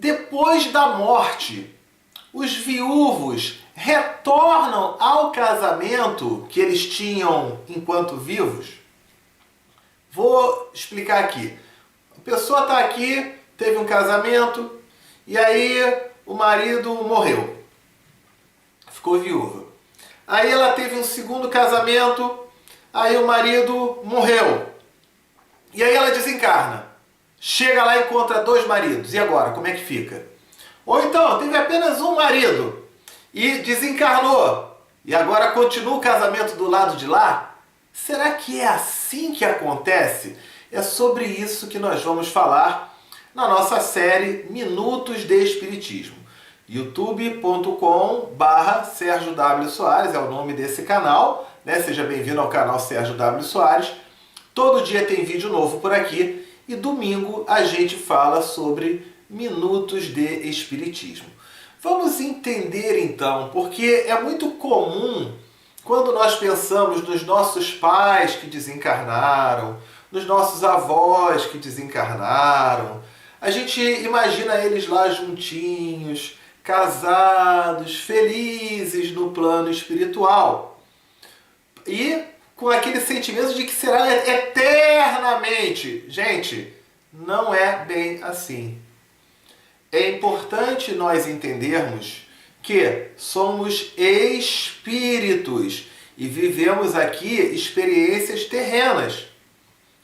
depois da morte, os viúvos retornam ao casamento que eles tinham enquanto vivos? Vou explicar aqui. A pessoa está aqui, teve um casamento, e aí o marido morreu. Ficou viúva. Aí ela teve um segundo casamento, aí o marido morreu. E aí ela desencarna. Chega lá e encontra dois maridos. E agora, como é que fica? Ou então, teve apenas um marido e desencarnou. E agora continua o casamento do lado de lá? Será que é assim que acontece? É sobre isso que nós vamos falar na nossa série Minutos de Espiritismo. youtube.com/Sérgio W. Soares é o nome desse canal, né? Seja bem-vindo ao canal Sérgio W. Soares. Todo dia tem vídeo novo por aqui e domingo a gente fala sobre Minutos de Espiritismo. Vamos entender então, porque é muito comum quando nós pensamos nos nossos pais que desencarnaram, nos nossos avós que desencarnaram, a gente imagina eles lá juntinhos, casados, felizes no plano espiritual. E com aquele sentimento de que será eternamente. Gente, não é bem assim. É importante nós entendermos que somos espíritos e vivemos aqui experiências terrenas,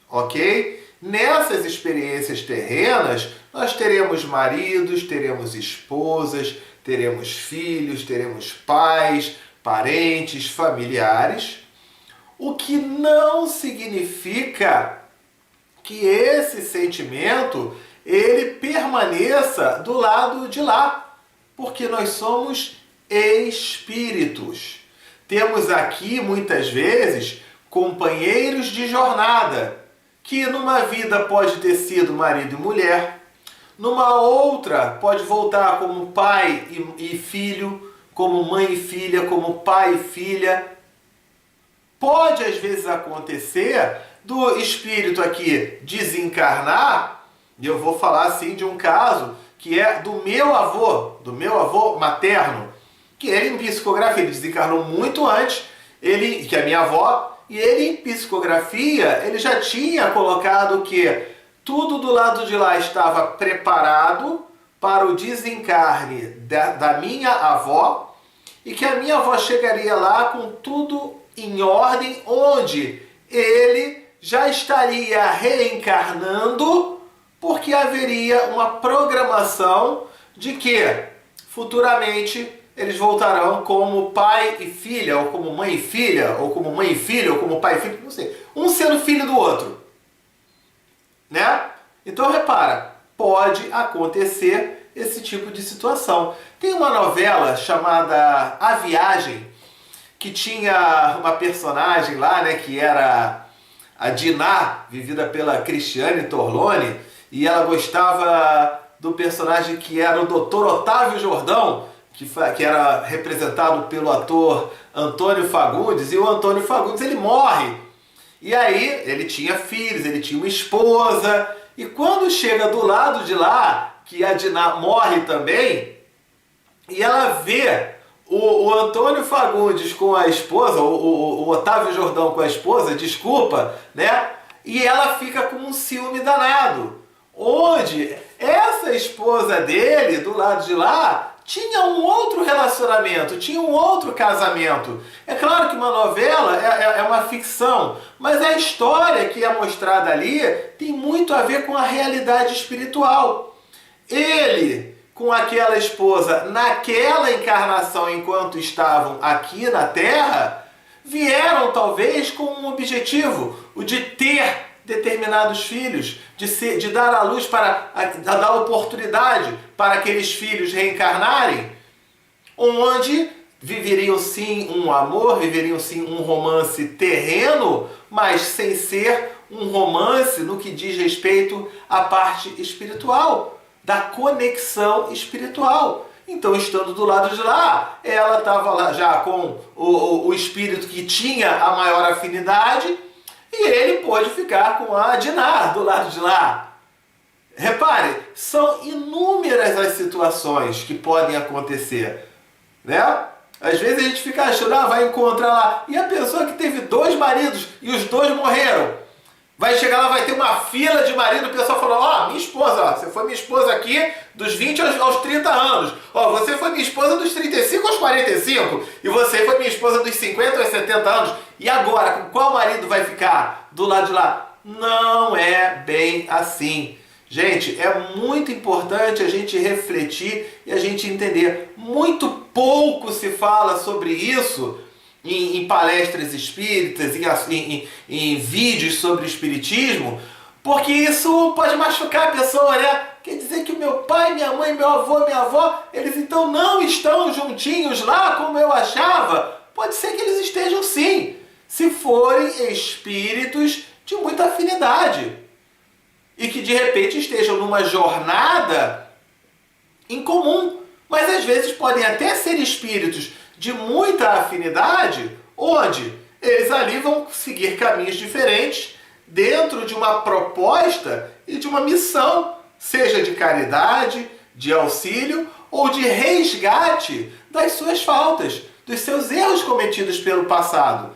ok? Nessas experiências terrenas, nós teremos maridos, teremos esposas, teremos filhos, teremos pais, parentes, familiares, o que não significa que esse sentimento ele permaneça do lado de lá, porque nós somos espíritos. Temos aqui, muitas vezes, companheiros de jornada, que numa vida pode ter sido marido e mulher, numa outra pode voltar como pai e filho, como mãe e filha, como pai e filha. Pode às vezes acontecer do espírito aqui desencarnar, e eu vou falar assim de um caso que é do meu avô materno, que ele em psicografia, ele desencarnou muito antes, que a minha avó, e ele em psicografia, ele já tinha colocado que tudo do lado de lá estava preparado para o desencarne da minha avó, e que a minha avó chegaria lá com tudo em ordem, onde ele já estaria reencarnando, porque haveria uma programação de que futuramente eles voltarão como pai e filha, ou como mãe e filha, ou como mãe e filho, ou como pai e filho, não sei. Um sendo filho do outro. Né? Então repara, pode acontecer esse tipo de situação. Tem uma novela chamada A Viagem, que tinha uma personagem lá, né, que era a Diná, vivida pela Cristiane Torlone, e ela gostava do personagem que era o Dr. Otávio Jordão, que era representado pelo ator Antônio Fagundes, e o Antônio Fagundes ele morre. E aí ele tinha filhos, ele tinha uma esposa, e quando chega do lado de lá, que a Diná morre também, e ela vê o Antônio Fagundes com a esposa, o Otávio Jordão com a esposa, desculpa, né? E ela fica com um ciúme danado, onde essa esposa dele, do lado de lá, tinha um outro relacionamento, tinha um outro casamento. É claro que uma novela é uma ficção, mas a história que é mostrada ali tem muito a ver com a realidade espiritual. Ele, com aquela esposa, naquela encarnação, enquanto estavam aqui na Terra, vieram talvez com um objetivo, o de ter determinados filhos, de dar à luz, para dar oportunidade para aqueles filhos reencarnarem, onde viveriam sim um amor, viveriam sim um romance terreno, mas sem ser um romance no que diz respeito à parte espiritual, da conexão espiritual. Então, estando do lado de lá, ela estava lá já com o espírito que tinha a maior afinidade, e ele pôde ficar com a Diná do lado de lá. Repare, são inúmeras as situações que podem acontecer, né? Às vezes a gente fica achando, vai encontrar lá, e a pessoa que teve 2 maridos e os 2 morreram, vai chegar lá, vai ter uma fila de marido, o pessoal falou, minha esposa, você foi minha esposa aqui dos 20 aos 30 anos, você foi minha esposa dos 35 aos 45, e você foi minha esposa dos 50 aos 70 anos, e agora, com qual marido vai ficar do lado de lá? Não é bem assim. Gente, é muito importante a gente refletir e a gente entender. Muito pouco se fala sobre isso em palestras espíritas, em vídeos sobre espiritismo, porque isso pode machucar a pessoa, né? Quer dizer que o meu pai, minha mãe, meu avô, minha avó, eles então não estão juntinhos lá como eu achava? Pode ser que eles estejam sim, se forem espíritos de muita afinidade. E que de repente estejam numa jornada em comum. Mas às vezes podem até ser espíritos de muita afinidade, onde eles ali vão seguir caminhos diferentes dentro de uma proposta e de uma missão, seja de caridade, de auxílio ou de resgate das suas faltas, dos seus erros cometidos no passado.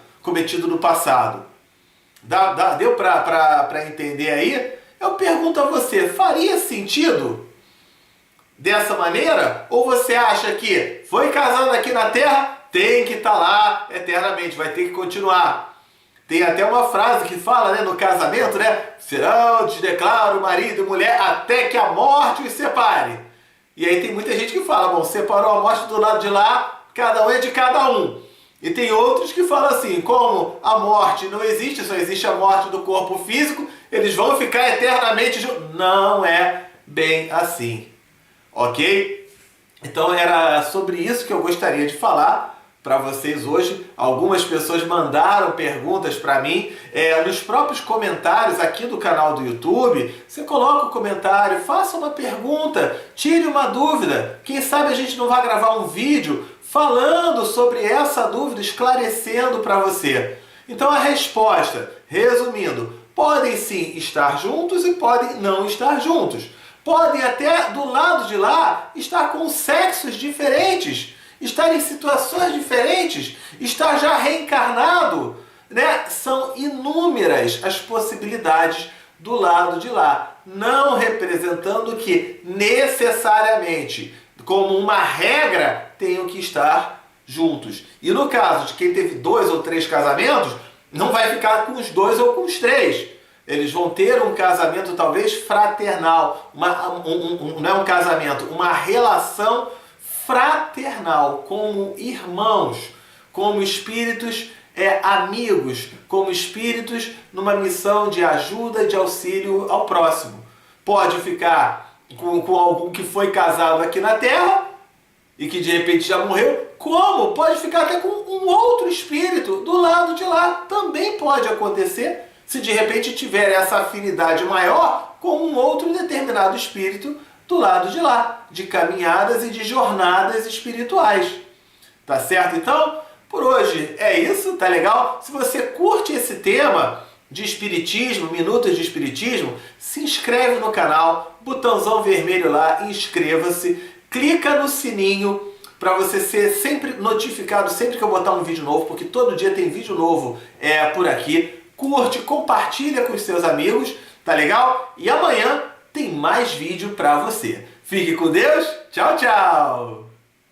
Deu para entender aí? Eu pergunto a você, faria sentido dessa maneira? Ou você acha que foi casado aqui na Terra, tem que estar lá eternamente, vai ter que continuar? Tem até uma frase que fala, né, no casamento, né? Serão, te declaro, marido e mulher, até que a morte os separe. E aí tem muita gente que fala, bom, separou a morte do lado de lá, cada um é de cada um. E tem outros que falam assim, como a morte não existe, só existe a morte do corpo físico, eles vão ficar eternamente juntos. Não é bem assim, ok? Então era sobre isso que eu gostaria de falar para vocês hoje. Algumas pessoas mandaram perguntas para mim nos próprios comentários aqui do canal do YouTube. Você coloca o comentário, faça uma pergunta, tire uma dúvida. Quem sabe a gente não vai gravar um vídeo falando sobre essa dúvida, esclarecendo para você. Então a resposta, resumindo, podem sim estar juntos e podem não estar juntos. Podem até, do lado de lá, estar com sexos diferentes, estar em situações diferentes, estar já reencarnado, né? São inúmeras as possibilidades do lado de lá, não representando que necessariamente, como uma regra, tenham que estar juntos. E no caso de quem teve 2 ou 3 casamentos, não vai ficar com os 2 ou com os 3. Eles vão ter um casamento talvez fraternal, não é um casamento, uma relação fraternal, como irmãos, como espíritos amigos, como espíritos numa missão de ajuda, de auxílio ao próximo. Pode ficar com algum que foi casado aqui na Terra e que de repente já morreu, como pode ficar até com um outro espírito do lado de lá. Também pode acontecer se de repente tiver essa afinidade maior com um outro determinado espírito do lado de lá, de caminhadas e de jornadas espirituais. Tá certo então? Por hoje é isso, tá legal? Se você curte esse tema de espiritismo, minutos de espiritismo, se inscreve no canal, botãozão vermelho lá, inscreva-se, clica no sininho para você ser sempre notificado sempre que eu botar um vídeo novo, porque todo dia tem vídeo novo por aqui. Curte, compartilha com os seus amigos, tá legal? E amanhã tem mais vídeo para você. Fique com Deus, tchau, tchau!